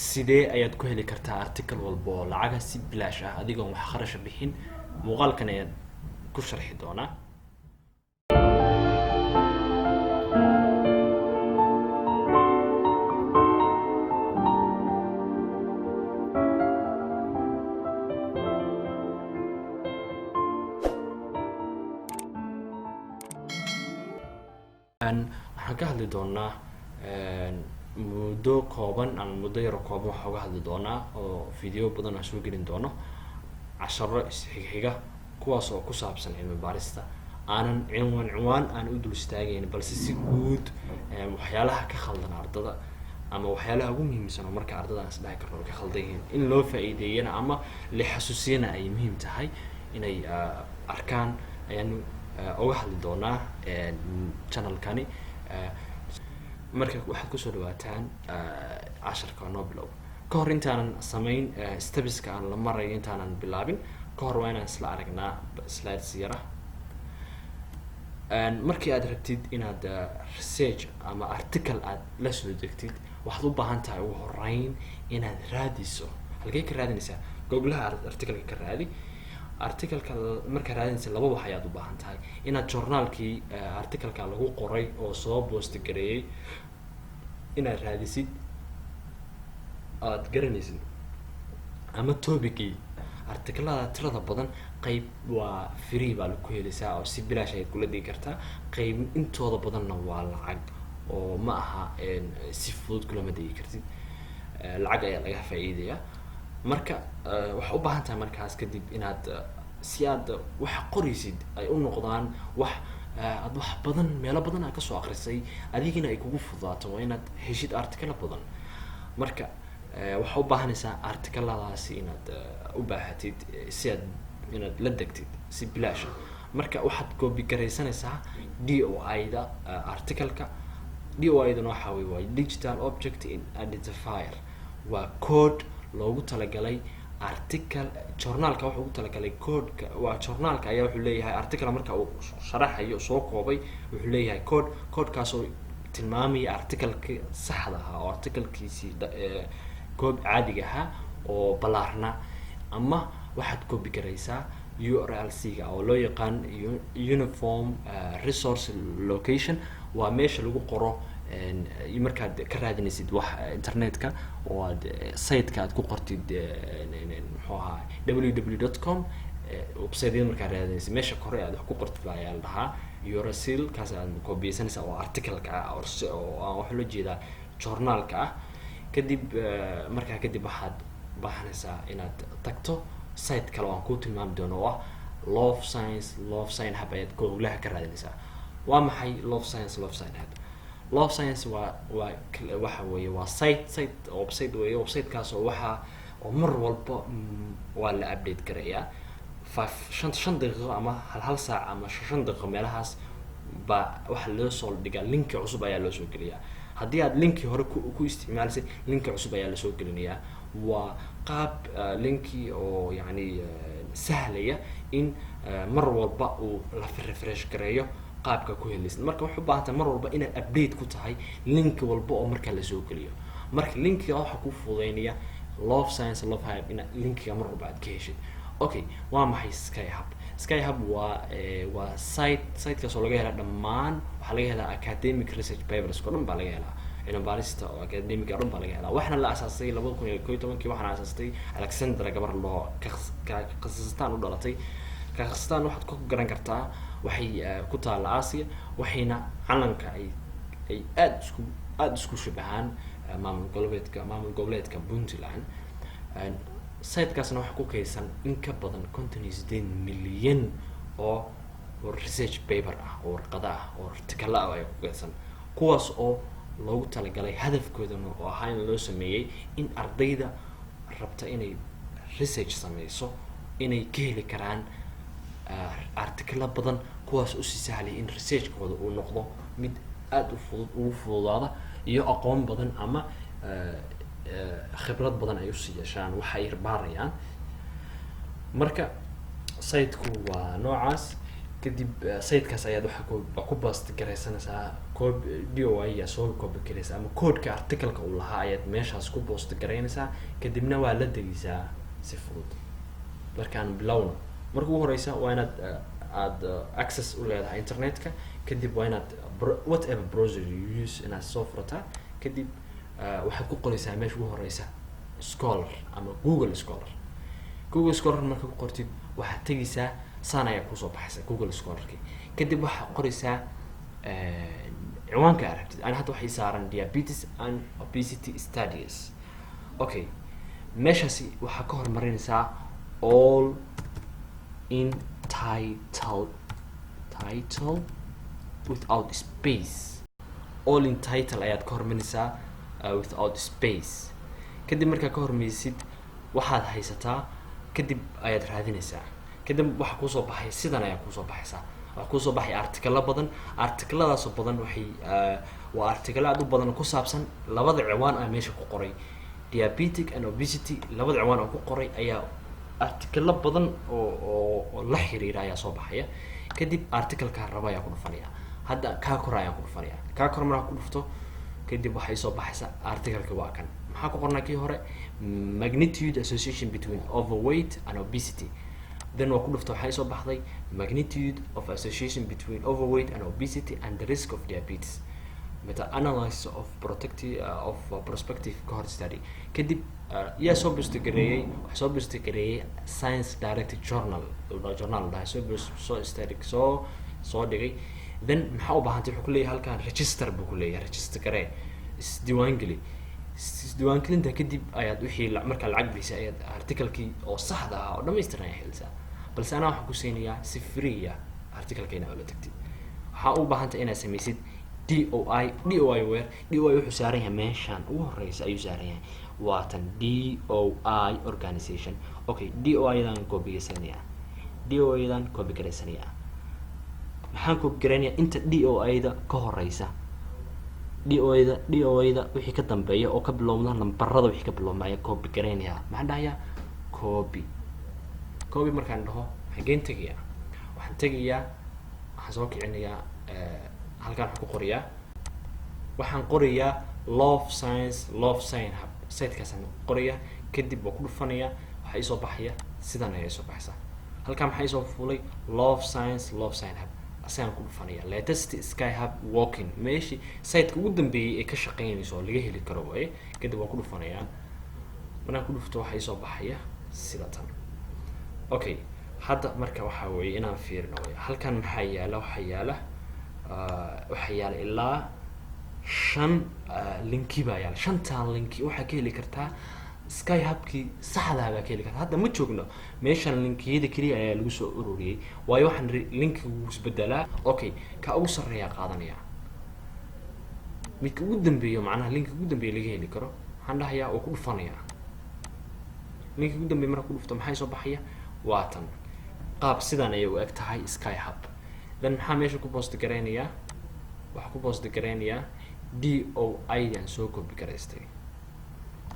sidee ayaad ku heli kartaa article walba oo lacaga si bilaash ah adigoon wax kharash bixin muuqaalkan ayaad ku sharxi doonaa waxaan ka hadli doonaa muddo kooban ama muddo yar kooban waxaan uga hadli doonaa oo video badan aan soo gelin doono casharo isxiga kuwaas oo ku saabsan cilmi baarista aanan cinwaan aan u dul istaagayn balse si guud waxyaalaha ka khaldan ardada ama waxyaalaha ugu muhiimsan oo marka ardada aan isdhahay karno ka khaldan yihiin in loo faa'iideeyana ama la xasuusiyana ay muhiim tahay inay arkaan ayaan uga hadli doonaa channelkani marka waxaad kusoo dhawaataan casharka noo bilow ka hor intaanan samayn stepska aan la marayo intaanan bilaabin ka hor waa inaan isla aragnaa slides yara markii aad rabtid inaad research ama article aad la soo degtid waxaad u baahan tahay ugu horeyn inaad raadiso halkee ka raadinaysaa googlaha articleka ka raadi articleka marka raadinaysa laba wax ayaad u baahan tahay inaad journaalkii articleka lagu qoray oo soo post gareeyay inaad raadisid aad garanaysid ama topicii articlada tirada badan qayb waa free baa lagu helaysaa oo si bilaash ayaad kula dhigi kartaa qayb intooda badanna waa lacag oo ma aha si fudud kulama dhigi kartid lacag ayaa laga faa'iidayaa marka waxaa u baahan tahay markaas kadib inaad si aad wax qoraysid ay u noqdaan wax aad wax badan meelo badan aad kasoo akrisay adigina ay kugu fududaato waa inaad heshid article badan marka waxaa u baahanaysaa articladaasi inaad u baahatid si aad inaad la degtid si bilaash marka waxaad copy garaysanaysaa DOI-da articleka DOI-dana waxaa weeye waa digital object identifier waa code loogu talagalay article journalka wuxuu ugu talagalay codeka waa journalka ayaa wuxuu leeyahay article marka uu sharaxayo soo koobay wuxuu leeyahay codekaas oo tilmaamaya articleka saxda ah oo articlekiisii koob caadiga ah oo balaarna ama waxaad copy garaysaa URL-ga oo loo yaqaan uniform resource location waa meesha lagu qoro markaad ka raadinaysid wax internetka oo aad site-ka aad ku qortid muxuu ahaa www.com website-yada markaad raadinaysid meesha kore aad wax ku qortid baa ayaa la dhahaa URL kaas aad copy-sanaysaa oo article-ka ah oo waxa loo jeedaa journalka ah kadib markaa kadib waxaad baahanaysaa inaad tagto site kale oo aan ku tilmaami doono oo ah love science hub ayaad googlaha ka raadinaysaa waa maxay love science hub love science waxa weeye waa site website weeye websitekaas oo waxa oo mar walba waa la update gareeyaa 5 daqiiqo ama hal saac ama 5 daqiiqo meelahaas ba waxa loo soo dhigaa link cusub ayaa loo soo geliyaa haddii aad linki hore ku isticmaalisay linki cusub ayaa la soo gelinayaa waa qaab linki oo yani sahlaya in mar walba uu la refresh gareeyo qaabka ku helaysid marka wuxuu u baahan tahay mar walba inaad update ku tahay link walba oo marka la soo geliyo marka linkiga waxa ku fududeynaya love science love hub in linkiga mar walba aad ka heshid okay waa maxay sky hub waa site-kaas oo laga hela dhammaan waxaa laga helaa academic research papers oo dhan baa laga helaa cilmi baarista oo academic oo dhan baa laga helaa waxaana la aasaasay 2011 waxaana aasaastay Alexandra gabar loo Kazakhstan u dhalatay Kazakhstan waxaad ku garan kartaa waxay ku taala Aasiya waxayna calanka ay aad isku shabahaan maamul goboleedka Puntland site-kaasna waxa ku kaysan in ka badan 58 milyan oo research paper ah oo warqado ah oo article ah ay ku kaysan kuwaas oo loogu talagalay hadafkoodana oo ahaa in loo sameeyay in ardayda rabta inay research sameyso inay ka heli karaan article badan kuwaas u sahlay in research-kooda uu noqdo mid aad u fududaada iyo aqoon badan ama khibrad badan ay u siiyaan waxa ay baarayaan marka site-ku waa noocaas kadib sitekaas ayaad waxaa ku boost garaysanaysaa DOI ayaa soo copy garaysaa ama codeka articleka uu lahaa ayaad meeshaas ku boost garaynaysaa kadibna waa la degaysaa si fudud. markaan bilowno marka ugu horeysa waa inaad aad access u leedahay internetka, kadib waa inaad whatever browser you use inaad soo furataa, kadib waxaad ku qoraysaa meesha ugu horeysa Scholar ama Google Scholar marka ku qortid waxaad tegaysaa saan ayaa kusoo baxaysa Google Scholarki, kadib waxaad qoraysaa ciwaanka aragtid. ana hadda waxay saaran diabetes and obesity studies. okay, meeshaasi waxaa ka hormarinaysaa all in title without space. all in title ayaad ka hormarinaysaa without space. kadib markaa ka hormaysid waxaad haysataa, kadib ayaad raadinaysaa, kadib waxa kusoo baxay sidan ayaa kusoo baxaysaa. waxaa kusoo baxay artikalo badan. artikaladaas oo badan waxay waa artikalo aad u badan oo ku saabsan labada ciwaan ah meesha ku qoray diabetic and obesity. labada ciwaan oo ku qoray ayaa artikalo badan oo la xiriira ayaa soo baxaya. kadib artikalka raba ayaa ku dhufanaya. hadda kaa kor ayaa ku dhufanaya. kaa kor markaa ku dhufto kadib waxay soo baxaysaa artikalka waa kan. maxaa ku qornaa kii hore? magnitude association between overweight and obesity. then waa ku dhufto waxay soo baxday magnitude of association between overweight and obesity and the risk of diabetes, meta-analysis of prospective cohort study. kadib yaa soo boostigareeyay, waxaa soo boostigareeyay science directed journal dhahay soo dhigay. then maxaa u baahantay? wuxuu ku leeyahay halkan register buu ku leeyahay, register garee, isdiiwaangeli. isdiiwaangelinta kadib ayaad wixii markaa lacag bixisay ayaad articalkii oo saxda ah oo dhammaystiran ay helisaa. balse anaa waxaan ku siinayaa si free ah articalka inaad ula tagtid. waxaa u baahantay inaad samaysid DOI where DOI wuxuu saaran yahay meeshaan ugu horeysa ayuu saaran yahay, waa tan DOI organization. okay, DOI-dan copy garaysanayaa. maxaan copy garaynayaa? inta DOI-da ka horeysa, DOI-da wixii ka dambeeya oo ka bilowda nambarada wixii ka biloobmaya copy garaynayaa. maxaan dhahayaa? copy markaan dhaho xageen tegayaa? waxaan tegayaa, waxaan soo kicinayaa halkaan waxaan ku qorayaa, waxaan qorayaa love science hub sitekaasaan qorayaa. kadib waa ku dhufanayaa, waxaa isoo baxaya sidan ayaa isoo baxaysa. halkaan maxaa isoo fulay love science hub, asagaan ku dhufanaya latest sky hub walking, meeshii siteka ugu dambeeyay ee ka shaqeynayso oo laga heli karo waaye. kadib waa ku dhufanayaa, markaan ku dhufto waxaa isoo baxaya sida tan. okay, hadda marka waxaa weeye inaan fiirino way. halkan maxaa yaala? waxaa yaala ilaa 5 linki baa yaala. 5taan linki waxaa ka heli kartaa sky hubkii saxda baa ka heli kartaa. hadda ma joogno meeshan linkiyada kaliya ayaa lagu soo ururiyay, waayo waxaan linki ugu isbedelaa. okay, ka ugu sarreeya qaadanaya, midka ugu dambeeyo macnaha linki ugu dambeeya laga heli karo. waxaan dhahayaa oo ku dhufanaya linki ugu dambeeya. marka ku dhufto maxay soo baxaya? waa tan. qaab sidan ayay u eg tahay sky hub. then maxaa meesha ku boost garaynayaa? waxaa ku boost garaynayaa DOI-dan soo copy garaystay.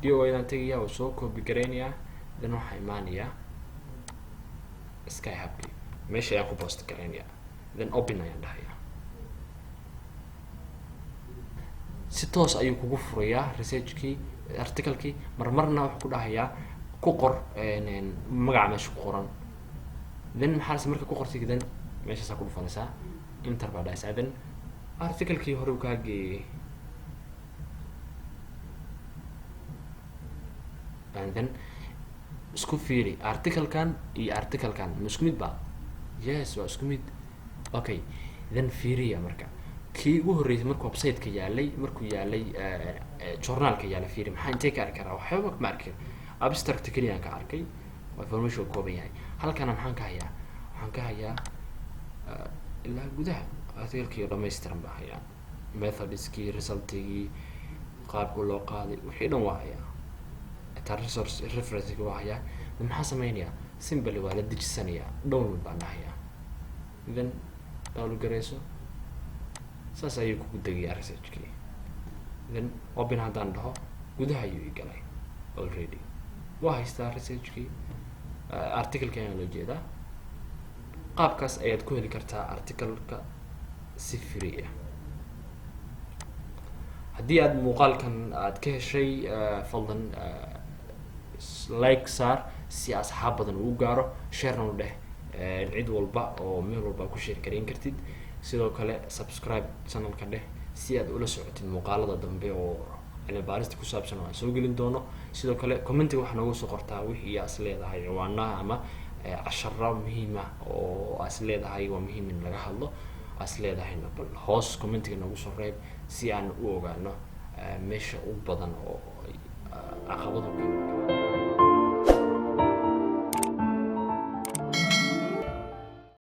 DOI-dan tegayaa oo soo copy garaynayaa. then waxaa imaanayaa sky hubki, meesha ayaan ku boost garaynayaa. then open ayaan dhahayaa. si toos ayuu kugu furayaa researchkii articalkii. marmarna wuxuu ku dhahayaa ku qor magaca meesha ku qoran. then maxaa marka ku qortay then meeshaasaa ku dhufanaysaa enter baa dhahaysaa. then articalkii hore uu kaa geeyay, and then isku fiiri articalkan iyo articalkan ma isku mid ba? yes, waa isku mid. okay, then fiiriya marka kii ugu horreysay markuu website-ka yaalay, markuu yaalay journalka yaalay. fiiri maxaa intee ka arki karaa? waxba ma arkin, abstract kaliya ka arkay, information kooban yahay. halkana maxaan ka hayaa? waxaan ka hayaa ilaa gudaha articalkii oo dhammaystiran baa hayaa, methodskii, resultigii, qaabka loo qaaday, wixii dhan waa hayaa. taa resource referencega waa hayaa. maxaa sameynayaa? simply waa la dejisanayaa, download baan dhahayaa. then download garayso, saas ayuu kugu degayaa researchkii. then open haddaan dhaho gudaha ayuu i galay already. waa haystaa researchkii articalkii ayaan loo jeedaa. qaabkaas ayaad ku heli kartaa articleka si free ah. haddii aad muuqaalkan aad ka heshay fadlan like saar si asxaab badan uu gaaro, sharena u dheh cid walba oo meel walba ku share gareyn kartid. sidoo kale subscribe channelka dheh si aad ula socotid muuqaalada dambe oo cilmi baarista ku saabsan oo aan soo gelin doono. sidoo kale commentiga waxaa noogu soo qortaa wixii aad is leedahay ciwaanaha ama casharo muhiim ah oo aad is leedahay waa muhiim in laga hadlo, aad is leedahayna bal hoos commentiga noogu soo reeb si aan u ogaano meesha ugu badan oo caqabado ka